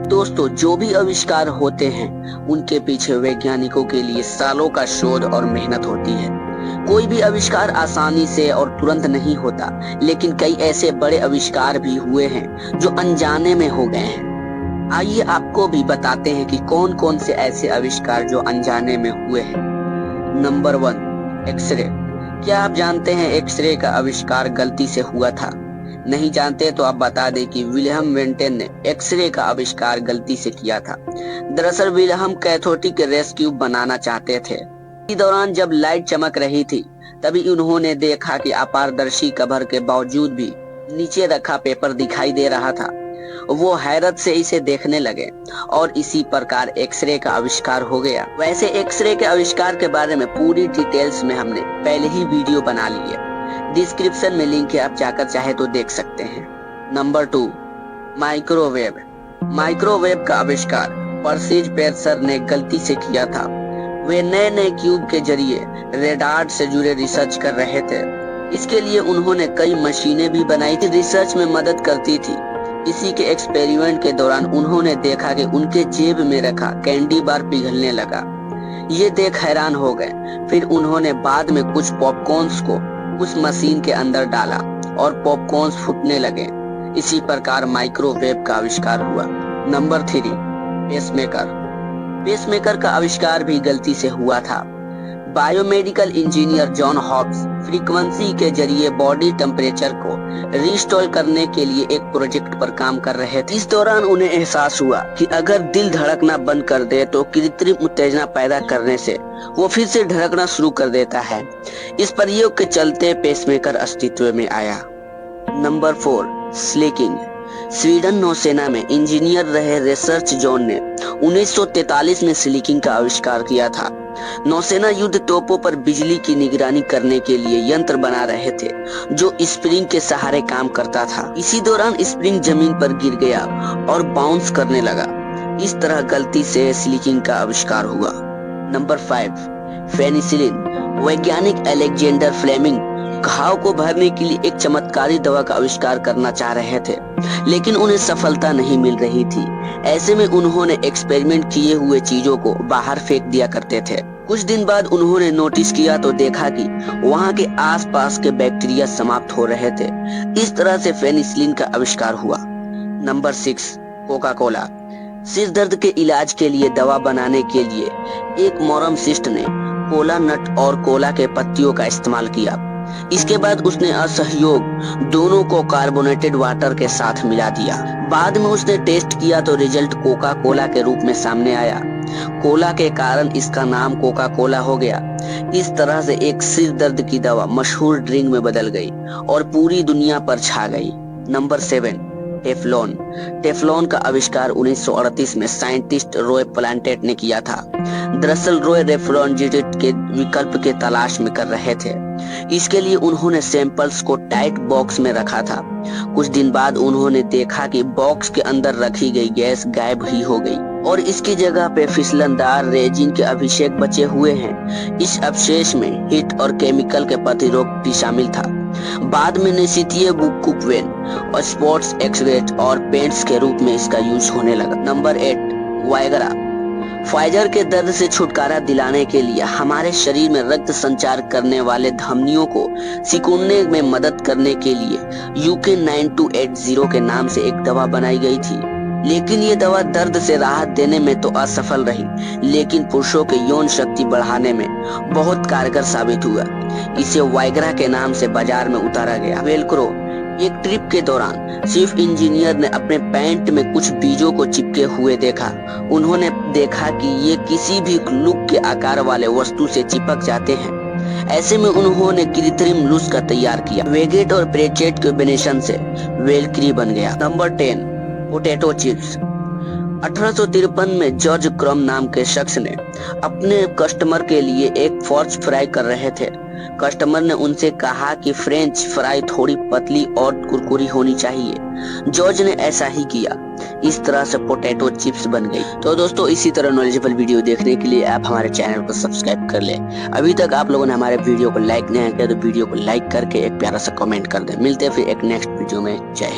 दोस्तों, जो भी आविष्कार होते हैं उनके पीछे वैज्ञानिकों के लिए सालों का शोध और मेहनत होती है। कोई भी आविष्कार आसानी से और तुरंत नहीं होता, लेकिन कई ऐसे बड़े आविष्कार भी हुए हैं जो अनजाने में हो गए हैं। आइए आपको भी बताते हैं कि कौन कौन से ऐसे आविष्कार जो अनजाने में हुए हैं। Number 1, X-ray. क्या आप जानते हैं एक्सरे का आविष्कार गलती से हुआ था? नहीं जानते तो आप बता दें कि विलियम वेंटेन ने एक्सरे का आविष्कार गलती से किया था। दरअसल विलियम कैथोडिक रेस ट्यूब बनाना चाहते थे। इसी दौरान जब लाइट चमक रही थी, तभी उन्होंने देखा कि अपारदर्शी कवर के बावजूद भी नीचे रखा पेपर दिखाई दे रहा था। वो हैरत से इसे देखने लगे और इसी प्रकार एक्सरे का आविष्कार हो गया। वैसे एक्सरे के आविष्कार के बारे में पूरी डिटेल्स में हमने पहले ही वीडियो बना ली है, डिस्क्रिप्शन में लिंक है, आप जाकर चाहे तो देख सकते हैं। Number 2, microwave. माइक्रोवेव का आविष्कार पर्सिज पेरसर ने गलती से किया था। वे नए नए क्यूब के जरिए रेडार से जुड़े रिसर्च कर रहे थे। इसके लिए उन्होंने कई मशीनें भी बनाई थी, रिसर्च में मदद करती थी। इसी के एक्सपेरिमेंट के दौरान उन्होंने देखा कि उनके जेब में रखा कैंडी बार पिघलने लगा। ये देख हैरान हो गए। फिर उन्होंने बाद में कुछ पॉपकॉर्न्स को उस मशीन के अंदर डाला और पॉपकॉर्न्स फूटने लगे। इसी प्रकार माइक्रोवेव का आविष्कार हुआ। Number 3, pacemaker. पेसमेकर का आविष्कार भी गलती से हुआ था। Biomedical engineer John Hobbs frequency के जरिए बॉडी टेम्परेचर को रिस्टोर करने के लिए एक प्रोजेक्ट पर काम कर रहे थे। इस दौरान उन्हें एहसास हुआ कि अगर दिल धड़कना बंद कर दे तो कृत्रिम उत्तेजना पैदा करने से वो फिर से धड़कना शुरू कर देता है। इस प्रयोग के चलते पेसमेकर अस्तित्व में आया। नंबर 4, स्लीकिंग। स्वीडन नौसेना में इंजीनियर रहे रिसर्च जॉन ने 1943 में स्लीकिंग का आविष्कार किया था। नौसेना युद्ध तोपों पर बिजली की निगरानी करने के लिए यंत्र बना रहे थे जो स्प्रिंग के सहारे काम करता था। इसी दौरान स्प्रिंग जमीन पर गिर गया और बाउंस करने लगा। इस तरह गलती से स्लीकिंग का आविष्कार हुआ। Number 5, penicillin. वैज्ञानिक अलेक्जेंडर फ्लेमिंग घाव को भरने के लिए एक चमत्कारी दवा का आविष्कार करना चाह रहे थे, लेकिन उन्हें सफलता नहीं मिल रही थी। ऐसे में उन्होंने एक्सपेरिमेंट किए हुए चीजों को बाहर फेंक दिया करते थे। कुछ दिन बाद उन्होंने नोटिस किया तो देखा कि वहां के आसपास के बैक्टीरिया समाप्त हो रहे थे। इस तरह से पेनिसिलिन का आविष्कार हुआ। Number 6, Coca Cola. सिर दर्द के इलाज के लिए दवा बनाने के लिए एक फार्मासिस्ट ने कोला नट और कोला के पत्तियों का इस्तेमाल किया। इसके बाद उसने असहयोग दोनों को कार्बोनेटेड वाटर के साथ मिला दिया। बाद में उसने टेस्ट किया तो रिजल्ट कोका कोला के रूप में सामने आया। कोला के कारण इसका नाम कोका कोला हो गया। इस तरह से एक सिर दर्द की दवा मशहूर ड्रिंक में बदल गई और पूरी दुनिया पर छा गई। Number 7, Teflon. टेफ्लॉन का आविष्कार 1938 में साइंटिस्ट रॉय प्लांटेट ने किया था। दरअसल रॉय रेफ्रिजरेटर के विकल्प के तलाश में कर रहे थे। इसके लिए उन्होंने सैंपल्स को टाइट बॉक्स में रखा था। कुछ दिन बाद उन्होंने देखा कि बॉक्स के अंदर रखी गई गैस गायब ही हो गई और इसकी जगह पे फिसलनदार रेजिन के अभिषेक बचे हुए हैं। इस अवशेष में हीट और केमिकल के प्रतिरोध भी शामिल था। बाद में निशितीय बुकुपवेन और स्पोर्ट्स एक्सवेट और पेंट्स के रूप में इसका यूज होने लगा। Number 8, Viagra. फाइजर के दर्द से छुटकारा दिलाने के लिए हमारे शरीर में रक्त संचार करने वाले धमनियों को सिकुड़ने में मदद करने के लिए UK 9280 के नाम से एक दवा बनाई गई थी। लेकिन ये दवा दर्द से राहत देने में तो असफल रही, लेकिन पुरुषों के यौन शक्ति बढ़ाने में बहुत कारगर साबित हुआ। इसे वाइग्रा के नाम से बाजार में उतारा गया। वेलक्रो। एक ट्रिप के दौरान चीफ इंजीनियर ने अपने पैंट में कुछ बीजों को चिपके हुए देखा। उन्होंने देखा कि ये किसी भी लुक के आकार वाले वस्तु से चिपक जाते हैं। ऐसे में उन्होंने कृत्रिम लुस्का तैयार किया। वेगेट और प्रेचेट के कॉम्बिनेशन से वेलक्री बन गया। Number 10, potato chips. 1853 में जॉर्ज क्रम नाम के शख्स ने अपने कस्टमर के लिए एक फ्रेंच फ्राई कर रहे थे। कस्टमर ने उनसे कहा कि फ्रेंच फ्राई थोड़ी पतली और कुरकुरी होनी चाहिए। जॉर्ज ने ऐसा ही किया। इस तरह से पोटैटो चिप्स बन गई। तो दोस्तों, इसी तरह नॉलेजेबल वीडियो देखने के लिए आप हमारे चैनल को सब्सक्राइब कर लें। अभी तक आप लोगों ने हमारे वीडियो को लाइक नहीं किया तो वीडियो को लाइक करके एक प्यारा सा कमेंट कर दें। मिलते हैं फिर एक नेक्स्ट वीडियो में। जय हिंद।